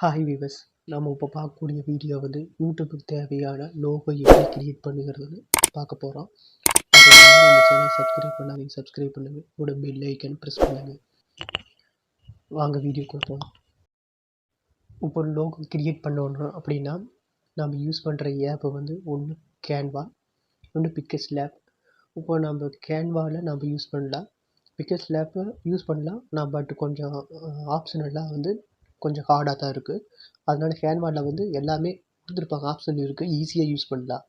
Hi viewers, நம்ம இப்போ பார்க்கக்கூடிய வீடியோ வந்து யூடியூபுக்கு தேவையான லோகோ எப்படி கிரியேட் பண்ணுங்கிறது பார்க்க போகிறோம். அதுக்கு முன்னாடி இந்த சேனல் சப்ஸ்கிரைப் பண்ணாதீங்க, சப்ஸ்கிரைப் பண்ணுங்கள். கூட பெல் ஐக்கன் ப்ரெஸ் பண்ணுங்கள். வாங்க வீடியோக்குள்ள போகலாம். இப்போ லோகோ கிரியேட் பண்ணணும் அப்படின்னா நம்ம யூஸ் பண்ணுற ஆப்பு வந்து ஒன்று கேன்வா, ஒன்று பிக்கஸ் லேப். இப்போ நம்ம கேன்வாவில் நம்ம யூஸ் பண்ணலாம், பிக்கஸ் லேப்பை யூஸ் பண்ணலாம். நான் பட் கொஞ்சம் ஆப்ஷனெல்லாம் வந்து கொஞ்சம் ஹார்டாக தான் இருக்குது. அதனால கேன்வாவில் வந்து எல்லாமே கொடுத்துருப்பாங்க, ஆப்ஷன் இருக்குது, ஈஸியாக யூஸ் பண்ணலாம்.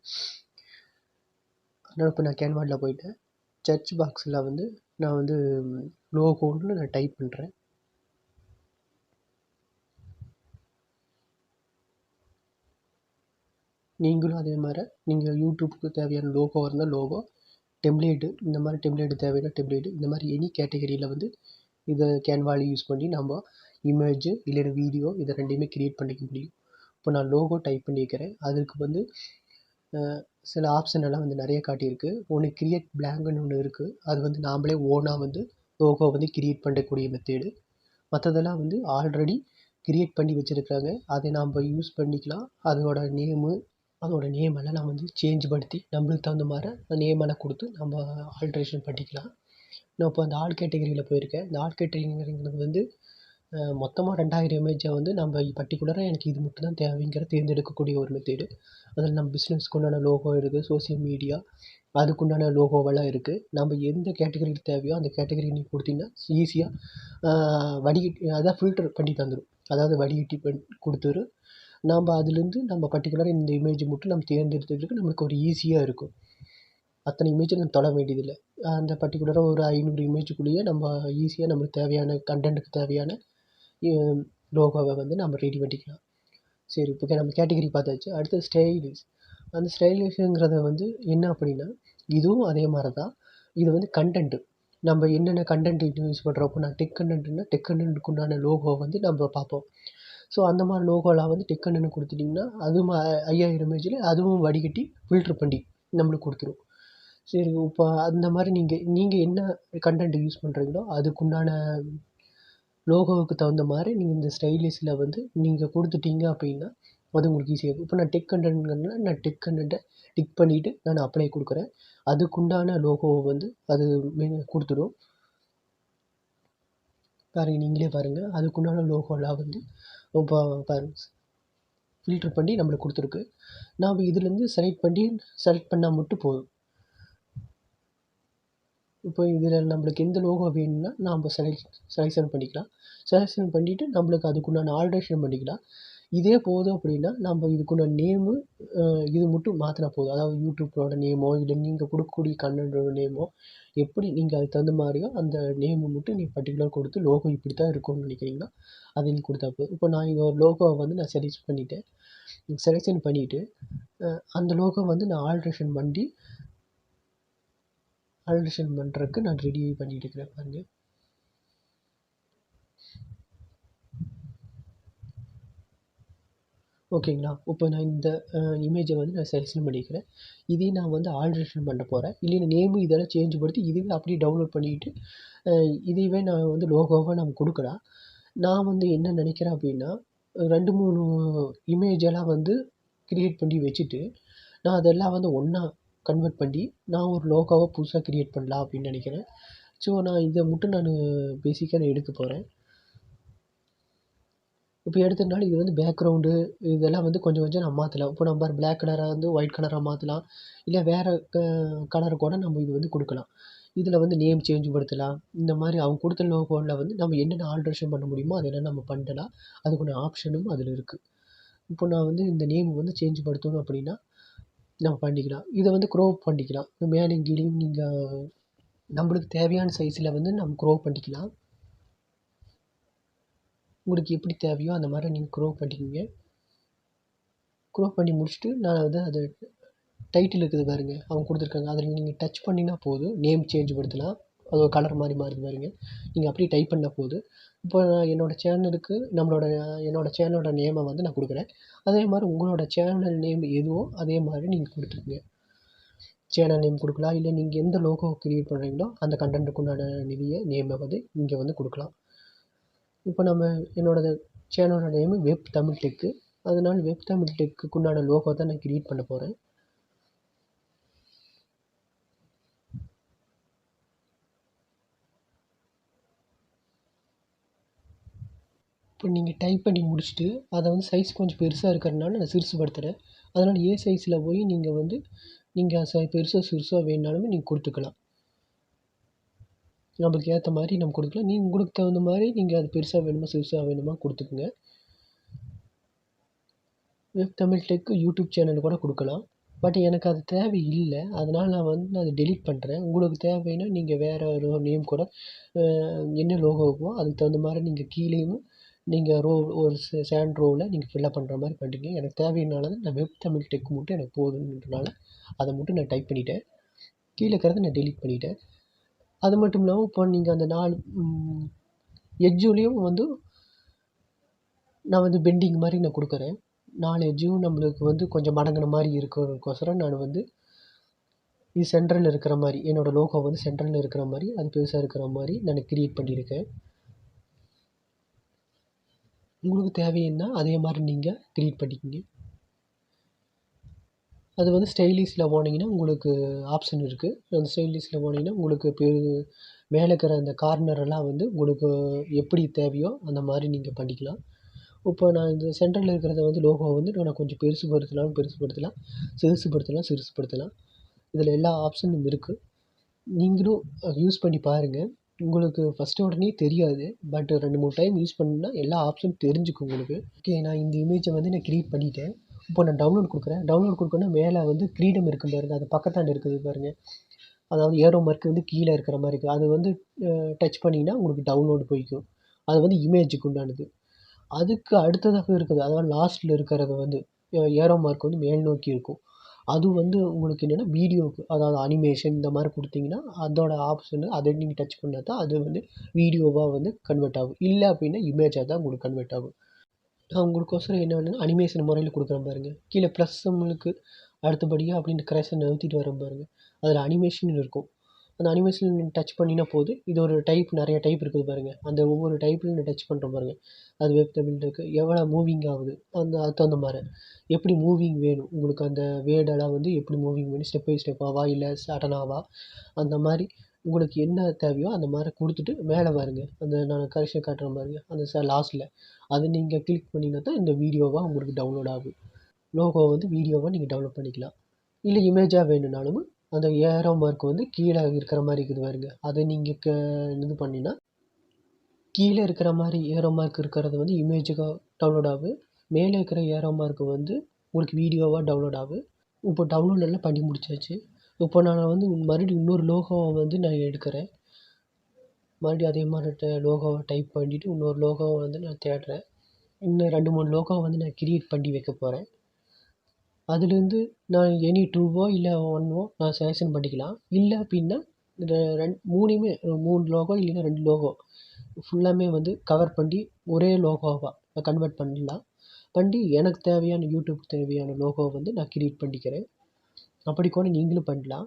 அதனால் இப்போ நான் கேன்வாவில் போயிட்டேன். சர்ச் பாக்ஸில் வந்து நான் வந்து லோகோன்னு நான் டைப் பண்ணுறேன். நீங்களும் அதே மாதிரி நீங்கள் யூடியூப்புக்கு தேவையான லோகோ இருந்தால் லோகோ, டெம்ப்ளேட்டு, இந்த மாதிரி டெம்ப்ளேட்டு தேவையான டெம்ப்ளேட்டு, இந்த மாதிரி எனி கேட்டகரியில் வந்து இதை கேன்வாவில் யூஸ் பண்ணி நம்ம இமேஜு இல்லைன்னா வீடியோ இதை ரெண்டையுமே க்ரியேட் பண்ணிக்க முடியும். இப்போ நான் லோகோ டைப் பண்ணிக்கிறேன். அதுக்கு வந்து சில ஆப்ஷன் எல்லாம் வந்து நிறைய காட்டியிருக்கு. ஒன்று கிரியேட் பிளாங்க்னு ஒன்று இருக்குது. அது வந்து நாம்ளே ஓனாக வந்து லோகோ வந்து கிரியேட் பண்ணக்கூடிய மெத்தேடு. மற்றதெல்லாம் வந்து ஆல்ரெடி கிரியேட் பண்ணி வச்சுருக்காங்க, அதை நாம் யூஸ் பண்ணிக்கலாம். அதோட நேமெல்லாம் நான் வந்து சேஞ்ச் படுத்தி நம்மளுக்கு தகுந்த மாதிரி நேமெல்லாம் கொடுத்து நம்ம ஆல்ட்ரேஷன் பண்ணிக்கலாம். நான் இப்போ அந்த ஆல் கேட்டகரியில் போயிருக்கேன். இந்த ஆல் கேட்டகரிங்கிறது வந்து மொத்தமாக 2000 இமேஜை வந்து நம்ம பர்டிகுலராக எனக்கு இது மட்டும் தான் தேவைங்கிற தேர்ந்தெடுக்கக்கூடிய ஒரு மெத்தேடு. அதில் நம்ம பிஸ்னஸ்க்கு உண்டான லோகோ இருக்குது, சோசியல் மீடியா அதுக்குண்டான லோகோவெல்லாம் இருக்குது. நம்ம எந்த கேட்டகரிக்கு தேவையோ அந்த கேட்டகரி நீங்கள் கொடுத்தீங்கன்னா ஈஸியாக வடிகட்டி அதான் ஃபில்டர் பண்ணி தந்துடும். அதாவது வடிகட்டி கொடுத்துரும். நாம் அதுலேருந்து நம்ம பர்டிகுலராக இந்த இமேஜ் மட்டும் நம்ம தேர்ந்தெடுத்துக்கிறதுக்கு நம்மளுக்கு ஒரு ஈஸியாக இருக்கும். அத்தனை இமேஜை நம்ம தொட வேண்டியதில்லை. அந்த பர்டிகுலராக ஒரு 500 இமேஜுக்குள்ளேயே நம்ம ஈஸியாக நம்மளுக்கு தேவையான கண்டென்ட்டுக்கு தேவையான லோகோவை வந்து நம்ம ரெடி பண்ணிக்கலாம். சரி, இப்போ நம்ம கேட்டகரி பார்த்தாச்சு. அடுத்து ஸ்டைலிஷ். அந்த ஸ்டைலிஷுங்கிறத வந்து என்ன அப்படின்னா இதுவும் அதே மாதிரி தான். இது வந்து கண்டென்ட்டு, நம்ம என்னென்ன கண்டென்ட் யூஸ் பண்ணுறோம். இப்போ நான் டெக் கண்டென்ட்னா டெக் கண்டென்ட்டுக்கு உண்டான லோகோ வந்து நம்ம பார்ப்போம். ஸோ அந்த மாதிரி லோகோலாம் வந்து டெக் கண்டென்ட் கொடுத்துட்டிங்கன்னா அதுவும் 5000 இமேஜில் அதுவும் வடிகட்டி ஃபில்ட்ரு பண்ணி நம்மளுக்கு கொடுத்துரும். சரி, இப்போ அந்த மாதிரி நீங்கள் என்ன கண்டென்ட் யூஸ் பண்ணுறீங்களோ அதுக்குண்டான லோகோவுக்கு தகுந்த மாதிரி நீங்கள் இந்த ஸ்டைலிஷில் வந்து நீங்கள் கொடுத்துட்டீங்க அப்படின்னா அது உங்களுக்கு ஈஸியாக இருக்கும். இப்போ நான் டெக் கண்டென்ட்னா நான் டெக் கண்டென்ட்டை டிக் பண்ணிவிட்டு நான் அப்ளை கொடுக்குறேன். அதுக்குண்டான லோகோவை வந்து அது கொடுத்துடும். பாருங்கள், நீங்களே பாருங்கள், அதுக்குண்டான லோகோலாம் வந்து இப்போ பாருங்கள் ஃபில்ட்ரு பண்ணி நம்மளுக்கு கொடுத்துருக்கு. நாம் இதுலேருந்து செலக்ட் பண்ணால் மட்டும் போதும். இப்போ இதில் நம்மளுக்கு எந்த லோகோ வேணும்னா நாம் செலெக்ஷன் பண்ணிக்கலாம். செலெக்ஷன் பண்ணிவிட்டு நம்மளுக்கு அதுக்குண்டான ஆல்ட்ரேஷன் பண்ணிக்கலாம். இதே போதும் அப்படின்னா நம்ம இதுக்குண்டான நேமு இது மட்டும் மாற்றினா போதும். அதாவது யூடியூப்போட நேமோ இல்லை நீங்கள் கொடுக்கக்கூடிய கண்டென்ட்டோட நேமோ எப்படி நீங்கள் அதுக்கு தகுந்த மாதிரியோ அந்த நேமு மட்டும் நீங்கள் பர்டிகுலர் கொடுத்து லோகோ இப்படி தான் இருக்கும்னு நினைக்கிறீங்கன்னா அதை நீங்கள் கொடுத்தா போதும். இப்போ நான் இந்த ஒரு லோகோவை வந்து நான் செலெக்ஷன் பண்ணிவிட்டு அந்த லோகோ வந்து நான் ஆல்ட்ரேஷன் பண்ணுறதுக்கு நான் ரெடி பண்ணிட்டு இருக்கிறேன். பாருங்கள், ஓகேங்களா. இப்போ நான் இந்த இமேஜை வந்து நான் செலெக்ஷன் பண்ணிக்கிறேன். இதையும் நான் வந்து ஆல்ட்ரேஷன் பண்ண போகிறேன். இல்லைன்னா நேமு இதெல்லாம் சேஞ்ச் படுத்தி இதுவே அப்படியே டவுன்லோட் பண்ணிக்கிட்டு இதையவே நான் வந்து லோகோவாக நம்ம கொடுக்கலாம். நான் வந்து என்ன நினைக்கிறேன் அப்படின்னா 2-3 இமேஜெல்லாம் வந்து க்ரியேட் பண்ணி வச்சுட்டு நான் அதெல்லாம் வந்து ஒன்றா கன்வெர்ட் பண்ணி நான் ஒரு லோகோவாக புதுசாக க்ரியேட் பண்ணலாம் அப்படின்னு நினைக்கிறேன். ஸோ நான் இதை மட்டும் நான் பேசிக்காக நான் எடுக்க போகிறேன். இப்போ எடுத்ததுனால இது வந்து பேக்ரவுண்டு இதெல்லாம் வந்து கொஞ்சம் கொஞ்சம் நம்ம மாற்றலாம். இப்போ நம்ம பிளாக் கலராக வந்து ஒயிட் கலராக மாற்றலாம். இல்லை வேறு கலரை கூட நம்ம இது வந்து கொடுக்கலாம். இதில் வந்து நேம் சேஞ்ச் படுத்தலாம். இந்த மாதிரி அவங்க கொடுத்த லோகோவில் வந்து நம்ம என்னென்ன ஆல்ட்ரேஷன் பண்ண முடியுமோ அதெல்லாம் நம்ம பண்ணலாம். அதுக்குள்ள ஆப்ஷனும் அதில் இருக்குது. இப்போ நான் வந்து இந்த நேம் வந்து சேஞ்ச் படுத்தணும் அப்படின்னா நம்ம பண்ணிக்கலாம். இதை வந்து க்ரோப் பண்ணிக்கலாம். மேலேயும் கீழேயும் நீங்கள் நம்மளுக்கு தேவையான சைஸில் வந்து நம்ம க்ரோப் பண்ணிக்கலாம். உங்களுக்கு எப்படி தேவையோ அந்த மாதிரி நீங்கள் க்ரோப் பண்ணிக்கிங்க. க்ரோப் பண்ணி முடிச்சுட்டு நான் வந்து அது டைட்டில் இருக்குது பாருங்கள், அவங்க கொடுத்துருக்காங்க. அதில் நீங்கள் டச் பண்ணினா போதும், நேம் சேஞ்ச் படுத்தலாம். அது ஒரு கலர் மாதிரி மாறுது பாருங்கள். நீங்கள் அப்படியே டைப் பண்ணால் போதும். இப்போ என்னோடய சேனலுக்கு என்னோடய சேனலோட நேமை வந்து நான் கொடுக்குறேன். அதே மாதிரி உங்களோட சேனல் நேம் எதுவோ அதே மாதிரி நீங்கள் கொடுத்துருங்க. சேனல் நேம் கொடுக்கலாம். இல்லை நீங்கள் எந்த லோகோ க்ரியேட் பண்ணுறீங்களோ அந்த கண்டென்ட்டுக்குண்டான நேமை வந்து இங்கே வந்து கொடுக்கலாம். இப்போ நம்ம என்னோடது சேனலோட நேமு வெப் தமிழ் டெக்கு. அதனால வெப் தமிழ் டெக்குக்கு உண்டான லோகோ தான் நான் கிரியேட் பண்ண போகிறேன். இப்போ நீங்கள் டைப் பண்ணி முடிச்சுட்டு அதை வந்து சைஸ் கொஞ்சம் பெருசாக இருக்கிறதுனால நான் சிறுசுப்படுத்துகிறேன். அதனால் ஏ சைஸில் போய் நீங்கள் பெருசாக சிறுசாக வேணுனாலுமே நீங்கள் கொடுத்துக்கலாம். நம்மளுக்கு ஏற்ற மாதிரி நம்ம கொடுக்கலாம். நீங்கள் உங்களுக்கு தகுந்த மாதிரி நீங்கள் அது பெருசாக வேணுமா சிறுசாக வேணுமா கொடுத்துக்குங்க. Web Tamil tech YouTube channel கூட கொடுக்கலாம். பட் எனக்கு அது தேவை இல்லை. அதனால் நான் அதை டெலீட் பண்ணுறேன். உங்களுக்கு தேவைன்னா நீங்கள் வேறு ஒரு நேம் கூட என்ன லோகோவோ அதுக்கு தகுந்த மாதிரி நீங்கள் கீழேயும் நீங்கள் ஒரு சேண்ட் ரோவில் நீங்கள் ஃபில்லப் பண்ணுற மாதிரி பண்ணிக்கங்க. எனக்கு தேவையினால தான் நான் வெப் தமிழ் டெக் மட்டும் எனக்கு போதுன்றனால அதை மட்டும் நான் டைப் பண்ணிவிட்டேன். கீழே இருக்கிறத நான் டெலீட் பண்ணிவிட்டேன். அது மட்டும் இல்லாமல் இப்போ நீங்கள் அந்த 4 எட்ஜுலேயும் நான் பெண்டிங் மாதிரி நான் கொடுக்குறேன். 4 எட்ஜும் நம்மளுக்கு கொஞ்சம் மடங்கின மாதிரி இருக்கிறதுக்கோசரம் நான் இது சென்டரில் இருக்கிற மாதிரி என்னோடய லோகோ சென்டரில் இருக்கிற மாதிரி அது பெருசாக இருக்கிற மாதிரி நான் கிரியேட் பண்ணியிருக்கேன். உங்களுக்கு தேவைன்னா அதே மாதிரி நீங்கள் கிரியேட் பண்ணிக்கங்க. அது ஸ்டைலிஷில் போனீங்கன்னா உங்களுக்கு ஆப்ஷன் இருக்குது. அந்த ஸ்டைலிஷில் போனீங்கன்னா உங்களுக்கு மேலே இருக்கிற அந்த கார்னரெல்லாம் உங்களுக்கு எப்படி தேவையோ அந்த மாதிரி நீங்கள் பண்ணிக்கலாம். இப்போ நான் இந்த சென்டரில் இருக்கிறத லோகோ நான் கொஞ்சம் பெருசுபடுத்தலாம், சிறுசுபடுத்தலாம். இதில் எல்லா ஆப்ஷனும் இருக்குது. நீங்களும் யூஸ் பண்ணி பாருங்கள். உங்களுக்கு ஃபஸ்ட்டு உடனே தெரியாது. பட் 2-3 டைம் யூஸ் பண்ணிங்கன்னா எல்லா ஆப்ஷனும் தெரிஞ்சுக்கும் உங்களுக்கு. ஓகே, நான் இந்த இமேஜை நான் கிரியேட் பண்ணிட்டேன். இப்போ நான் டவுன்லோட் கொடுக்குறேன். டவுன்லோட் கொடுக்கணுன்னா மேலே ஃப்ரீடம் இருக்கும் பாருங்கள், அது பக்கத்தாண்ட இருக்குது பாருங்கள். அதாவது ஏரோ மார்க் கீழே இருக்கிற மாதிரி இருக்குது. அது டச் பண்ணிங்கன்னா உங்களுக்கு டவுன்லோடு போய்க்கும். அது இமேஜுக்கு உண்டானது. அதுக்கு அடுத்ததாக இருக்குது, அதாவது லாஸ்ட்டில் இருக்கிறது ஏரோ மார்க் மேல் நோக்கி இருக்கும். அது உங்களுக்கு என்னென்னா வீடியோவுக்கு, அதாவது அனிமேஷன் இந்த மாதிரி கொடுத்தீங்கன்னா அதோட ஆப்ஷனு அதை நீங்கள் டச் பண்ணால் தான் அது வீடியோவாக கன்வெர்ட் ஆகும். இல்லை அப்படின்னா இமேஜாக தான் உங்களுக்கு கன்வெர்ட் ஆகும். நான் உங்களுக்கோசரம் என்ன வேணும்னா அனிமேஷன் முறையில் கொடுக்குறேன் பாருங்கள். கீழே ப்ளஸ் சிம்பலுக்கு அடுத்தபடியாக அப்படின்ட்டு கரெக்ஷன் நிறுத்திட்டு வரேன் பாருங்கள். அதில் அனிமேஷன் இருக்கும். அந்த அனிமேஷன் டச் பண்ணினா போதும். இது ஒரு டைப், நிறைய டைப் இருக்குது பாருங்கள். அந்த ஒவ்வொரு டைப்லையும் நான் டச் பண்ணுறேன் பாருங்கள். அது வெப் தமிழ் இருக்குது. எவ்வளோ மூவிங் ஆகுது அதுக்கு தகுந்த மாதிரி எப்படி மூவிங் வேணும் உங்களுக்கு, அந்த வேர்டெல்லாம் எப்படி மூவிங் வேணும், ஸ்டெப் பை ஸ்டெப்பாவா இல்லை சடனாவா, அந்த மாதிரி உங்களுக்கு என்ன தேவையோ அந்த மாதிரி கொடுத்துட்டு மேலே பாருங்கள். அந்த நான் கரெக்ஷன் காட்டுறேன் பாருங்கள், அந்த லாஸ்ட்டில் அது நீங்கள் கிளிக் பண்ணினா தான் இந்த வீடியோவாக உங்களுக்கு டவுன்லோட் ஆகும். லோகோ வீடியோவாக நீங்கள் டவுன்லோட் பண்ணிக்கலாம். இல்லை இமேஜாக வேணும்னாலும் அந்த ஏரோ மார்க் கீழே இருக்கிற மாதிரி இருக்குது பாருங்க. அதை நீங்கள் இது பண்ணினா கீழே இருக்கிற மாதிரி ஏரோ மார்க் இருக்கிறது இமேஜுக்கு டவுன்லோட் ஆகும். மேலே இருக்கிற ஏரோ மார்க் உங்களுக்கு வீடியோவாக டவுன்லோட் ஆகும். இப்போ டவுன்லோட் எல்லாம் பண்ணி முடிச்சாச்சு. இப்போ நான் மறுபடியும் இன்னொரு லோகோவை நான் எடுக்கிறேன். மறுபடியும் அதே மாதிரி லோகோவை டைப் பண்ணிவிட்டு இன்னொரு லோகோவை நான் தேடுறேன். இன்னும் 2-3 லோகோவை நான் கிரியேட் பண்ணி வைக்க போகிறேன். அதுலேருந்து நான் எனி 2வோ இல்லை 1வோ நான் செலெக்ஷன் பண்ணிக்கலாம். இல்லை அப்படின்னா 3யுமே 3 லோகோ இல்லைன்னா 2 லோகோ ஃபுல்லாமே கவர் பண்ணி ஒரே லோகோவாக கன்வெர்ட் பண்ணிடலாம். பண்ணி எனக்கு தேவையான யூடியூப்க்கு தேவையான லோகோவை நான் கிரியேட் பண்ணிக்கிறேன். அப்படி கூட நீங்களும் பண்ணலாம்.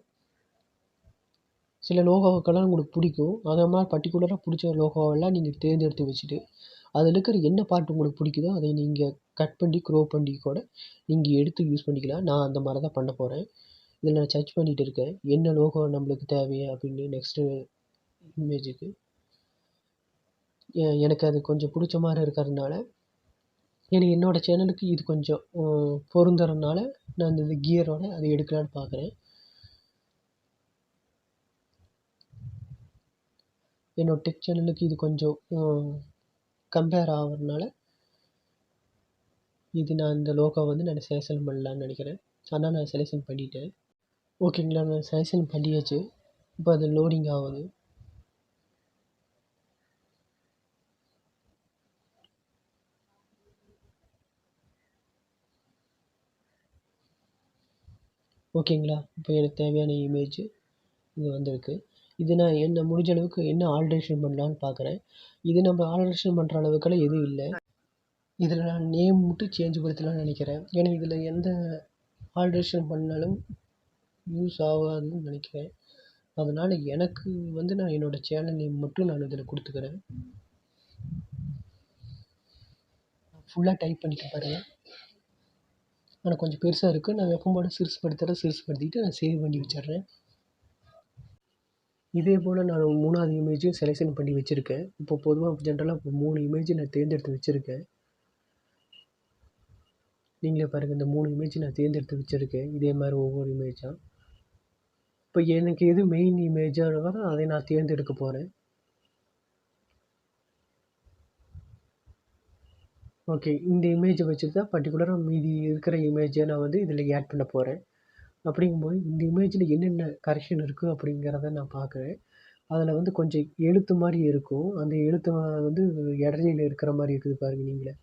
சில லோகோக்கெல்லாம் உங்களுக்கு பிடிக்கும். அதை மாதிரி பர்டிகுலராக பிடிச்ச லோகோவெல்லாம் நீங்கள் தேர்ந்தெடுத்து வச்சுட்டு அதில் இருக்கிற என்ன பார்ட் உங்களுக்கு பிடிக்குதோ அதை நீங்கள் கட் பண்ணி க்ரோப் பண்ணி கூட நீங்கள் எடுத்து யூஸ் பண்ணிக்கலாம். நான் அந்த மாதிரி தான் பண்ண போகிறேன். இதில் நான் சர்ச் பண்ணிகிட்டு இருக்கேன் என்ன லோகோ நம்மளுக்கு தேவையா அப்படின்னு. நெக்ஸ்ட்டு இமேஜுக்கு எனக்கு அது கொஞ்சம் பிடிச்ச மாதிரி இருக்கிறதுனால என்னோடய சேனலுக்கு இது கொஞ்சம் பொருந்துறதுனால நான் இந்த கியரோட அதை எடுக்கலான்னு பார்க்குறேன். என்னோடய டெக் சேனலுக்கு இது கொஞ்சம் கம்பேர் ஆகிறதுனால இது நான் இந்த லோகோ நான் செலெக்ஷன் பண்ணலான்னு நினைக்கிறேன். ஆனால் நான் செலெக்ஷன் பண்ணிட்டேன். ஓகேங்களா, நான் செலெக்ஷன் பண்ணியாச்சு. இப்போ அது லோடிங் ஆகுது. ஓகேங்களா, இப்போ எனக்கு தேவையான இமேஜ் இது வந்திருக்கு. இது நான் என்ன முடிஞ்ச அளவுக்கு என்ன ஆல்ட்ரேஷன் பண்ணலான்னு பார்க்குறேன். இது நம்ம ஆல்ட்ரேஷன் பண்ணுற அளவுக்கெல்லாம் எதுவும் இல்லை. இதில் நான் நேம் மட்டும் சேஞ்ச் படுத்தலாம்னு நினைக்கிறேன். ஏன்னா இதில் எந்த ஆல்ட்ரேஷன் பண்ணாலும் யூஸ் ஆகாதுன்னு நினைக்கிறேன். அதனால் எனக்கு நான் என்னோடய சேனல் நேம் மட்டும் நான் இதில் கொடுத்துக்கிறேன். ஃபுல்லாக டைப் பண்ணிக்க பாருங்கள். ஆனால் கொஞ்சம் பெருசாக இருக்குது. நான் எப்பவும் போல சிறுசுப்படுத்திட்டு நான் சேவ் பண்ணி வச்சிடுறேன். இதே போல் நான் 3வது இமேஜையும் செலெக்ஷன் பண்ணி வச்சுருக்கேன். இப்போ பொதுவாக ஜென்ரலாக இப்போ 3 இமேஜ் நான் தேர்ந்தெடுத்து வச்சுருக்கேன். நீங்களே பாருங்கள், இந்த 3 இமேஜ் நான் தேர்ந்தெடுத்து வச்சுருக்கேன். இதே மாதிரி ஒவ்வொரு இமேஜாக. இப்போ எனக்கு எது மெயின் இமேஜாக அதை நான் தேர்ந்தெடுக்க போகிறேன். ஓகே, இந்த இமேஜை வச்சுட்டு தான் பர்டிகுலராக மீதி இருக்கிற இமேஜை நான் வந்து இதில் ஆட் பண்ண போகிறேன். அப்படிங்கும்போது இந்த இமேஜில் என்னென்ன கரெக்ஷன் இருக்குது அப்படிங்கிறத நான் பார்க்குறேன். அதில் வந்து கொஞ்சம் எழுத்து மாதிரி இருக்கும். அந்த எழுத்து வந்து இடையில இருக்கிற மாதிரி இருக்குது பாருங்கள். நீங்களே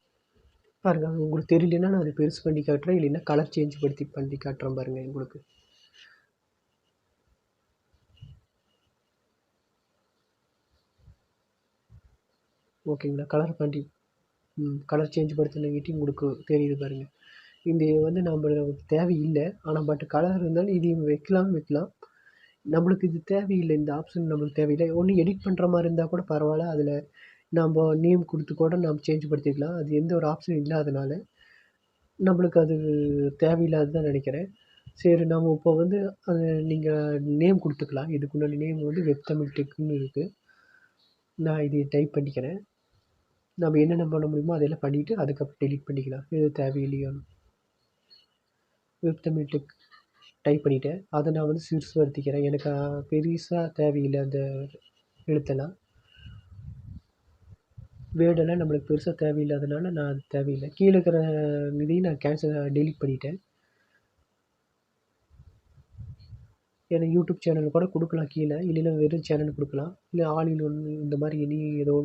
பாருங்கள், அது உங்களுக்கு தெரியலன்னா நான் அதை பெருசு பண்ணி காட்டுறேன். இல்லைன்னா கலர் சேஞ்ச் பண்ணி காட்டுறேன் பாருங்கள் உங்களுக்கு. ஓகேங்களா, கலர் சேஞ்ச் படுத்தினங்கிட்டி உங்களுக்கு தெரியுது பாருங்கள். இந்த வந்து நம்மளுக்கு தேவையில்லை. ஆனால் கலர் இருந்தாலும் இது வைக்கலாம். நம்மளுக்கு இது தேவையில்லை. இந்த ஆப்ஷன் நம்மளுக்கு தேவையில்லை. ஒன்று எடிட் பண்ணுற மாதிரி இருந்தால் கூட பரவாயில்ல. அதில் நம்ம நேம் கொடுத்து கூட நம்ம சேஞ்ச் படுத்திக்கலாம். அது எந்த ஒரு ஆப்ஷன் இல்லாதனால நம்மளுக்கு அது தேவையில்லாதுதான் நினைக்கிறேன். சரி, நம்ம இப்போ வந்து அது நீங்கள் நேம் கொடுத்துக்கலாம். இதுக்குள்ள நேம் வந்து வெப் தமிழ் டெக்னு இருக்குது. நான் இதை டைப் பண்ணிக்கிறேன். நம்ம என்னென்ன பண்ண முடியுமோ அதெல்லாம் பண்ணிவிட்டு அதுக்கப்புறம் டெலிட் பண்ணிக்கலாம். இது தேவையில்லையான்னு வெப் தமிழ் டெக் டைப் பண்ணிவிட்டேன். அதை நான் வந்து சிறுசுப்படுத்திக்கிறேன். எனக்கு பெருசாக தேவையில்லை அந்த எழுத்தெல்லாம். வேர்டெல்லாம் நம்மளுக்கு பெருசாக தேவையில்லாதனால நான் அது தேவையில்லை. கீழே இருக்கிற இதையும் நான் டெலிட் பண்ணிட்டேன். ஏன்னா யூடியூப் சேனல் கூட கொடுக்கலாம் கீழே. இல்லைன்னா வெறும் சேனல் கொடுக்கலாம். இல்லை ஆலில் ஒன்று இந்த மாதிரி ஏதோ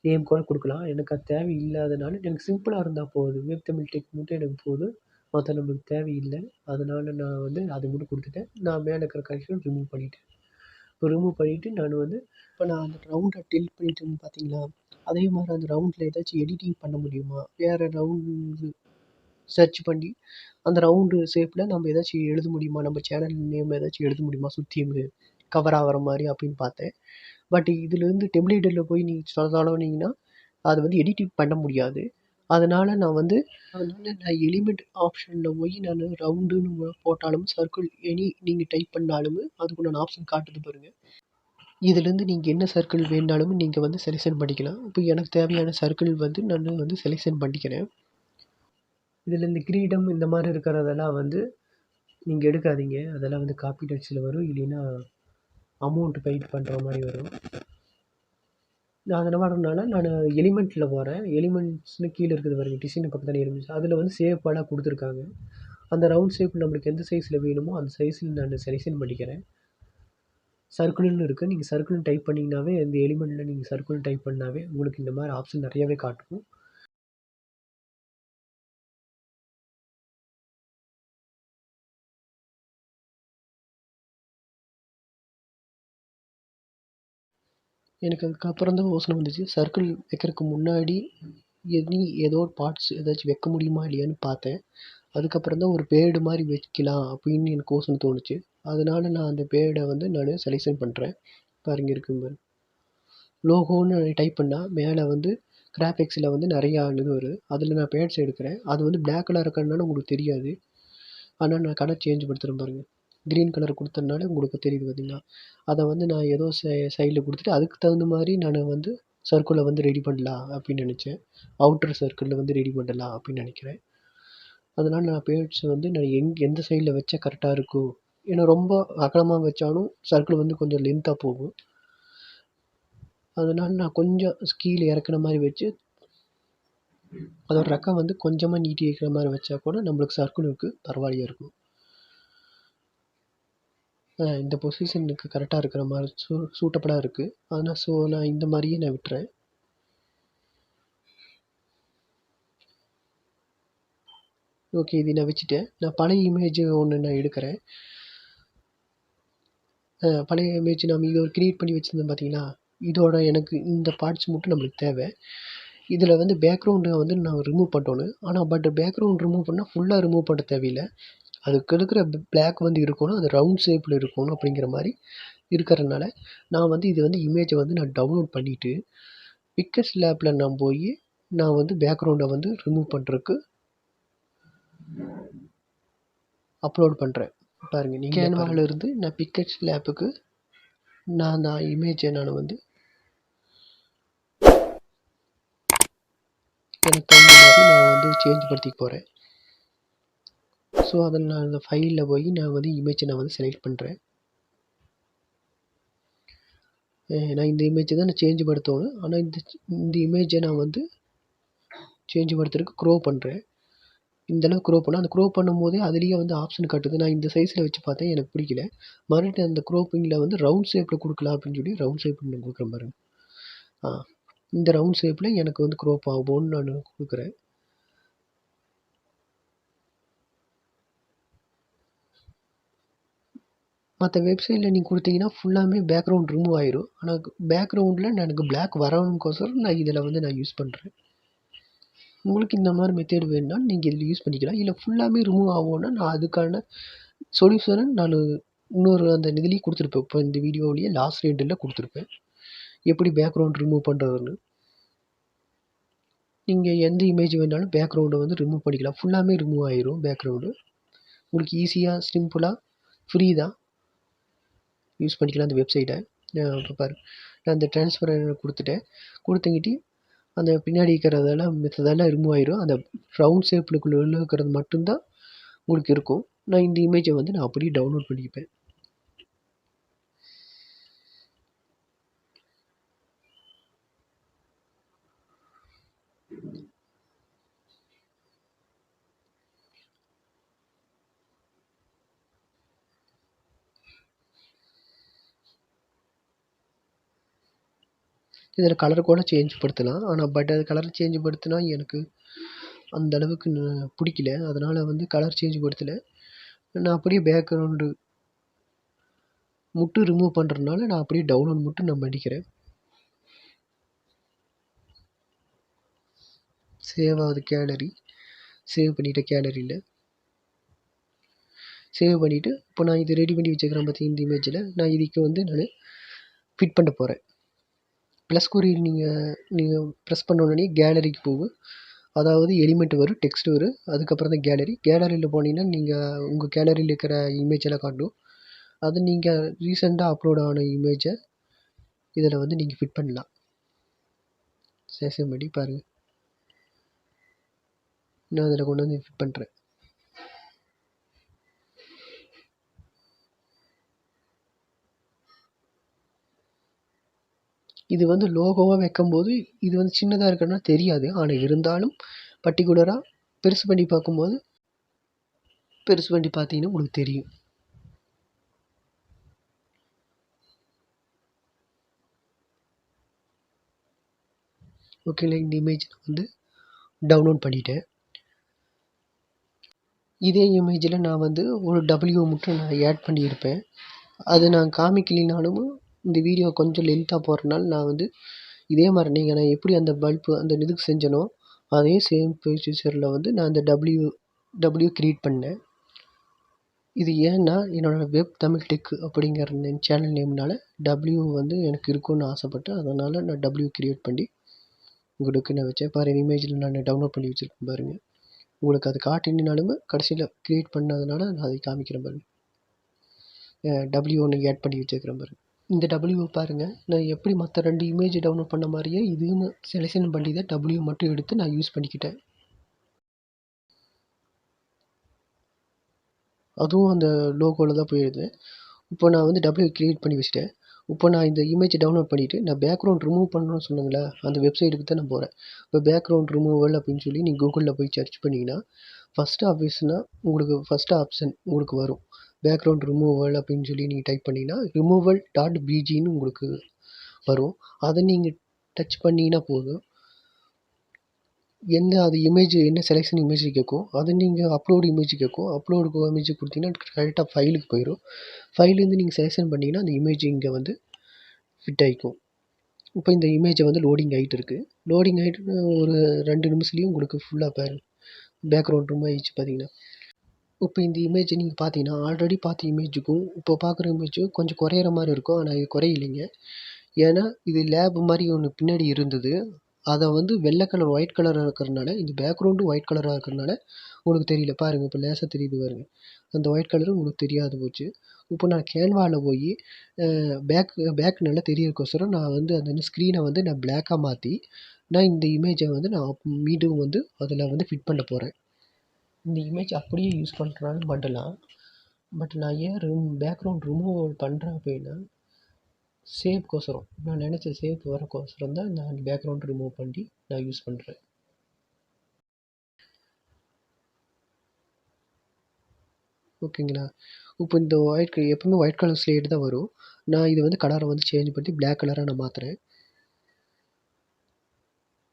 நேம் கூட கொடுக்கலாம். எனக்கு அது தேவையில்லாதனால எனக்கு சிம்பிளாக இருந்தால் போதும். வெப் தமிழ் டெக் மட்டும் எனக்கு போதும். மற்ற நம்மளுக்கு தேவையில்லை. அதனால் நான் வந்து அதை மட்டும் கொடுத்துட்டேன். நான் மேலே இருக்கிற கரெக்ஷன் ரிமூவ் பண்ணிட்டேன். இப்போ ரிமூவ் பண்ணிவிட்டு நான் அந்த ரவுண்டை டெலிட் பண்ணிட்டேன்னு பார்த்தீங்களா? அதே மாதிரி அந்த ரவுண்டில் ஏதாச்சும் எடிட்டிங் பண்ண முடியுமா? வேறு ரவுண்டு சர்ச் பண்ணி அந்த ரவுண்டு ஷேப்பில் நம்ம ஏதாச்சும் எழுத முடியுமா? நம்ம சேனல் நேம் ஏதாச்சும் எழுத முடியுமா? சுற்றியும் கவர் ஆகிற மாதிரி அப்படின்னு பார்த்தேன். பட் இதுலேருந்து டெம்ப்ளேட்டில் போய் நீங்கள் சொதப்பினீங்கன்னா அதை வந்து எடிட்டிங் பண்ண முடியாது. அதனால் நான் எலிமெண்ட் ஆப்ஷனில் போய் நான் ரவுண்டுன்னு போட்டாலும் சர்க்கிள் நீங்கள் டைப் பண்ணாலும் அதுக்குண்டான ஆப்ஷன் காட்டுது பாருங்கள். இதுலேருந்து நீங்கள் என்ன சர்க்கிள் வேணுனாலும் நீங்கள் வந்து செலெக்ஷன் பண்ணிக்கலாம். இப்போ எனக்கு தேவையான சர்க்கிள் வந்து நான் வந்து செலெக்ஷன் பண்ணிக்கிறேன். இதில் இந்த கிரீடம் இந்த மாதிரி இருக்கிறதெல்லாம் வந்து நீங்கள் எடுக்காதீங்க. அதெல்லாம் வந்து காப்பி ரைட்ஸில் வரும். இல்லைன்னா அமௌண்ட் பெய்ட் பண்ணுற மாதிரி வரும். நான் அதை வரதுனால நான் எலிமெண்ட்டில் போகிறேன். எலிமெண்ட்ஸ்னு கீழே இருக்குது பாருங்கள், டிசைன் பக்கத்தில் எலிமெண்ட்ஸ். அதில் வந்து ஷேப் பாலாக கொடுத்துருக்காங்க. அந்த ரவுண்ட் ஷேப் நம்மளுக்கு எந்த சைஸில் வேணுமோ அந்த சைஸில் நான் செலெக்ஷன் பண்ணிக்கிறேன். சர்க்கிள்னு இருக்குது. நீங்கள் சர்க்கிள்னு டைப் பண்ணிங்கனாவே இந்த எலிமெண்ட்டில் நீங்கள் சர்க்கிள் டைப் பண்ணாவே உங்களுக்கு இந்த மாதிரி ஆப்ஷன் நிறையாவே காட்டும். எனக்கு அதுக்கப்புறம் தான் யோசனை வந்துச்சு. சர்க்கிள் வைக்கிறதுக்கு முன்னாடி ஏதோ ஒரு பார்ட்ஸ் ஏதாச்சும் வைக்க முடியுமா இல்லையான்னு பார்த்தேன். அதுக்கப்புறம் தான் ஒரு பேர்டு மாதிரி வைக்கலாம் அப்படின்னு எனக்கு யோசனை தோணுச்சு. அதனால் நான் அந்த பேர்டை வந்து நான் செலெக்ஷன் பண்ணுறேன். பாருங்க இருக்கும் பாரு. லோகோன்னு டைப் பண்ணால் மேலே வந்து கிராஃபிக்ஸில் வந்து நிறையா இது வரும். அதில் நான் பேர்ட்ஸ் எடுக்கிறேன். அது வந்து பிளாக் கலர் இருக்கிறதுனால உங்களுக்கு தெரியாது. ஆனால் நான் கலர் சேஞ்ச் படுத்துகிறேன் பாருங்கள். க்ரீன் கலர் கொடுத்ததுனால உங்களுக்கு தெரியுது பார்த்தீங்களா? அதை வந்து நான் ஏதோ சைடில் கொடுத்துட்டு அதுக்கு தகுந்த மாதிரி நான் வந்து சர்க்கிளை வந்து ரெடி பண்ணலாம் அப்படின்னு நினச்சேன். அவுட்டர் சர்க்கிளில் வந்து ரெடி பண்ணலாம் அப்படின்னு நினைக்கிறேன். அதனால் நான் பேர்ட்ஸை வந்து நான் எந்த சைடில் வச்சா கரெக்டாக இருக்கும். ஏன்னா ரொம்ப அகலமாக வச்சாலும் சர்க்கிள் வந்து கொஞ்சம் லென்த்தாக போகும். அதனால் நான் கொஞ்சம் கீழே இறக்குன மாதிரி வச்சு அதோட ரெக்கம் வந்து கொஞ்சமாக நீட்டி இருக்கிற மாதிரி வச்சா கூட நம்மளுக்கு சர்க்கிளுக்கு பரவாயில்லையா இருக்கும். இந்த பொசிஷனுக்கு கரெக்டாக இருக்கிற மாதிரி சூட்டபுளாக இருக்குது. அதனால் நான் இந்த மாதிரியே நான் விட்டுறேன். ஓகே, இது நான் வச்சுட்டேன். நான் பழைய இமேஜ் ஒன்று நான் எடுக்கிறேன். பழைய இமேஜ் நம்ம இது ஒரு க்ரியேட் பண்ணி வச்சுருந்தோம் பார்த்தீங்களா? இதோட எனக்கு இந்த பார்ட்ஸ் மட்டும் நம்மளுக்கு தேவை. இதில் வந்து பேக்ரவுண்டை வந்து நான் ரிமூவ் பண்ணணும். ஆனால் பேக்ரவுண்ட் ரிமூவ் பண்ணால் ஃபுல்லாக ரிமூவ் பண்ண தேவையில்லை. அதுக்கு இருக்கிற பிளாக் வந்து இருக்கணும். அது ரவுண்ட் ஷேப்பில் இருக்கணும். அப்படிங்கிற மாதிரி இருக்கிறதுனால நான் வந்து இது வந்து இமேஜை வந்து நான் டவுன்லோட் பண்ணிவிட்டு பிக்சர்ஸ் லேப்பில் நான் போய் நான் வந்து பேக்ரவுண்டை வந்து ரிமூவ் பண்ணுறதுக்கு அப்லோட் பண்ணுறேன். பாருங்கள், நீங்கள் கேன்வாவிலிருந்து நான் பிக்சர்ஸ் லேப்புக்கு நான் அந்த இமேஜை நான் வந்து எனக்கு தகுந்த மாதிரி நான் வந்து சேஞ்ச் படுத்திக்க போகிறேன். ஸோ அதை நான் அந்த ஃபைலில் போய் நான் வந்து இமேஜை நான் வந்து செலக்ட் பண்ணுறேன். நான் இந்த இமேஜை தான் நான் சேஞ்ச் படுத்தணும். ஆனால் இந்த இமேஜை நான் வந்து சேஞ்ச் படுத்துறதுக்கு க்ரோ பண்ணுறேன். இந்தளவு க்ரோ பண்ணால் அந்த க்ரோ பண்ணும்போதே அதுலேயே வந்து ஆப்ஷன் காட்டுது. நான் இந்த சைஸில் வச்சு பார்த்தேன், எனக்கு பிடிக்கல. மறுபடியும் அந்த க்ரோப்பிங்கில் வந்து ரவுண்ட் ஷேப்பில் கொடுக்கலாம் அப்படின்னு சொல்லி ரவுண்ட் ஷேப் நான் கொடுக்குறேன் பாருங்க. இந்த ரவுண்ட் ஷேப்பில் எனக்கு வந்து க்ரோப் ஆகும்னு நான் கொடுக்குறேன். மற்ற வெப்சைட்டில் நீங்கள் கொடுத்தீங்கன்னா ஃபுல்லாமே பேக்ரவுண்ட் ரிமூவ் ஆயிரும். ஆனால் பேக்ரவுண்டில் எனக்கு பிளாக் வரணும்கோசரம் நான் இதில் வந்து நான் யூஸ் பண்ணுறேன். உங்களுக்கு இந்த மாதிரி மெத்தேட் வேணும்னா நீங்கள் இதில் யூஸ் பண்ணிக்கலாம். இல்லை ஃபுல்லாமே ரிமூவ் ஆகும்னா நான் அதுக்கான சொல்யூஷனை நான் இன்னொரு அந்த இதுலேயும் கொடுத்துருப்பேன். இப்போ இந்த வீடியோவிலேயே லாஸ்ட் எண்டில் கொடுத்துருப்பேன், எப்படி பேக்ரவுண்ட் ரிமூவ் பண்ணுறதுன்னு. நீங்கள் எந்த இமேஜ் வேணாலும் பேக்ரவுண்டை வந்து ரிமூவ் பண்ணிக்கலாம். ஃபுல்லாமே ரிமூவ் ஆயிரும் பேக்ரவுண்டு. உங்களுக்கு ஈஸியாக சிம்பிளாக ஃப்ரீ தான் யூஸ் பண்ணிக்கலாம் அந்த வெப்சைட்டை. இப்போ பாரு, நான் அந்த ட்ரான்ஸ்ஃபரை கொடுத்தங்கிட்டி அந்த பின்னாடி இருக்கிறதெல்லாம் மித்ததெல்லாம் ரிமூவ் ஆயிரும். அந்த ரவுண்ட் ஷேப்புக்குள்ளே இருக்கிறது மட்டும்தான் உங்களுக்கு இருக்கும். நான் இந்த இமேஜை வந்து நான் அப்படியே டவுன்லோட் பண்ணிப்பேன். இதில் கலர் கூட சேஞ்ச் படுத்தலாம். ஆனால் பட் அது கலர் சேஞ்ச் படுத்தினா எனக்கு அந்த அளவுக்கு பிடிக்கல. அதனால் வந்து கலர் சேஞ்ச் படுத்தலை. நான் அப்படியே பேக்ரவுண்டு மட்டும் ரிமூவ் பண்ணுறதுனால நான் அப்படியே டவுன்லோட் மட்டும் நான் பண்ணிக்கிறேன். சேவ் ஆகுது கேலரி. சேவ் பண்ணிவிட்டேன் கேலரியில். சேவ் பண்ணிவிட்டு இப்போ நான் இது ரெடி பண்ணி வச்சுக்கிறேன் பார்த்தீங்க. இந்த இமேஜில் நான் இதுக்கு வந்து நான் ஃபிட் பண்ண போகிறேன். ப்ளஸ் குறி நீங்கள் ப்ரெஸ் பண்ண உடனே கேலரிக்கு போகும். அதாவது எலிமெண்ட் வரும், டெக்ஸ்ட் வரும், அதுக்கப்புறம் தான் கேலரி. கேலரியில் போனீங்கன்னா நீங்கள் உங்கள் கேலரியில் இருக்கிற இமேஜெல்லாம் காட்டும். அது நீங்கள் ரீசெண்டாக அப்லோட் ஆன இமேஜை இதில் வந்து நீங்கள் ஃபிட் பண்ணலாம். சேவ் பண்ணி பாருங்கள், நான் அதில் கொண்டு வந்து ஃபிட் பண்ணுறேன். இது வந்து லோகோவாக வைக்கும்போது இது வந்து சின்னதாக இருக்குன்னா தெரியாது. ஆனால் இருந்தாலும் பர்டிகுலராக பெருசு பண்ணி பார்க்கும்போது பெருசு பண்ணி பார்த்தீங்கன்னா உங்களுக்கு தெரியும். ஓகேங்களா, இந்த இமேஜ் வந்து டவுன்லோட் பண்ணிட்டேன். இதே இமேஜில் நான் வந்து ஒரு டபிள்யூ மட்டும் நான் ஆட் பண்ணியிருப்பேன். அது நான் காமிக்கலினாலும் இந்த வீடியோ கொஞ்சம் லென்த்தாக போகிறனால நான் வந்து இதே மாதிரி நான் எப்படி அந்த பல்பு அந்த இதுக்கு செஞ்சனோ அதே சேம் ப்ரொசீஜரில் வந்து நான் அந்த டபிள்யூ க்ரியேட் பண்ணேன். இது ஏன்னா என்னோடய வெப் தமிழ் டெக் அப்படிங்கிற சேனல் நேம்னால் டபிள்யூ வந்து எனக்கு இருக்குன்னு ஆசைப்பட்டேன். அதனால் நான் டபிள்யூ க்ரியேட் பண்ணி உங்களுக்கு நான் வச்சேன். பாருங்கள், இமேஜில் நான் டவுன்லோட் பண்ணி வச்சுருக்கேன் பாருங்கள். உங்களுக்கு அது காட்டினாலுமே கடைசியில் க்ரியேட் பண்ணதுனால நான் அதை காமிக்கிறேன் பாருங்கள். டபிள்யூ ஒன்று ஆட் பண்ணி வச்சுருக்கிறேன் பாருங்கள். இந்த டபிள்யூ பாருங்கள், நான் எப்படி மற்ற 2 இமேஜ் டவுன்லோட் பண்ண மாதிரியே இதுவும் செலெக்ஷன் பண்ணி தான் டபிள்யூ மட்டும் எடுத்து நான் யூஸ் பண்ணிக்கிட்டேன். அதுவும் அந்த லோகோவில் தான் போயிடுது. இப்போ நான் வந்து டபிள்யூ க்ரியேட் பண்ணி வச்சுட்டேன். இப்போ நான் இந்த இமேஜை டவுன்லோட் பண்ணிவிட்டு நான் பேக்ரவுண்ட் ரிமூவ் பண்ணணும்னு சொன்னாங்களே அந்த வெப்சைட்டுக்கு தான் நான் போகிறேன். இப்போ பேக்ரவுண்ட் ரிமூவல் அப்படின்னு சொல்லி நீங்கள் கூகுளில் போய் சர்ச் பண்ணிங்கன்னா ஃபஸ்ட்டு ஆப்ஷன் உங்களுக்கு வரும். பேக்ரவுண்ட் ரிமூவல் அப்படின்னு சொல்லி நீங்கள் டைப் பண்ணிங்கன்னா removal.bgன்னு உங்களுக்கு வரும். அதை நீங்கள் டச் பண்ணிங்கன்னா போதும். அது இமேஜ் என்ன செலெக்ஷன் இமேஜ் கேட்கும், அதை நீங்கள் அப்லோடு இமேஜ் கேட்கும். அப்லோடு இமேஜ் கொடுத்தீங்கன்னா கரெக்டாக ஃபைலுக்கு போயிடும். ஃபைல்லேருந்து நீங்கள் செலெக்ஷன் பண்ணிங்கன்னா அந்த இமேஜ் இங்கே வந்து ஃபிட் ஆகிக்கும். இப்போ இந்த இமேஜை வந்து லோடிங் ஆகிட்டு இருக்குது. லோடிங் ஆகிட்டு ஒரு 2 நிமிஷத்துலேயும் உங்களுக்கு ஃபுல்லாக பேக்ரவுண்ட் ரிமூவ் ஆகிடுச்சு பார்த்தீங்கன்னா. இப்போ இந்த இமேஜை நீங்கள் பார்த்தீங்கன்னா ஆல்ரெடி பார்த்த இமேஜுக்கும் இப்போ பார்க்குற இமேஜுக்கும் கொஞ்சம் குறையிற மாதிரி இருக்கும். ஆனால் இது குறையிலைங்க. ஏன்னா இது லேப் மாதிரி ஒன்று பின்னாடி இருந்தது. அதை வந்து வெள்ளை கலர் ஒயிட் கலராக இருக்கிறனால இந்த பேக்ரவுண்டும் ஒயிட் கலராக இருக்கிறனால உங்களுக்கு தெரியல பாருங்கள். இப்போ லேசாக தெரியுது பாருங்கள். அந்த ஒயிட் கலரும் உங்களுக்கு தெரியாது போச்சு. இப்போ நான் கேன்வாவில் போய் பேக் நல்லா தெரியறதுக்கோசரம் நான் வந்து அந்த ஸ்க்ரீனை வந்து நான் பிளாக்காக மாற்றி நான் இந்த இமேஜை வந்து நான் மீண்டும் வந்து அதில் வந்து ஃபிட் பண்ண போகிறேன். இந்த இமேஜ் அப்படியே யூஸ் பண்ணுறாலும் பண்ணலாம். பட் நான் ஏன் பேக்ரவுண்ட் ரிமூவ் பண்ணுறேன் அப்படின்னா சேவ்க்கோசரம், நான் நினச்ச சேவ் வரக்கோசரம் தான் நான் பேக்ரவுண்ட் ரிமூவ் பண்ணி நான் யூஸ் பண்ணுறேன். ஓகேங்களா? இப்போ இந்த எப்பவுமே ஒயிட் கலர் ஸ்லேட் தான் வரும். நான் இது வந்து கலரை வந்து சேஞ்ச் பண்ணி பிளாக் கலராக நான் மாற்றுறேன்.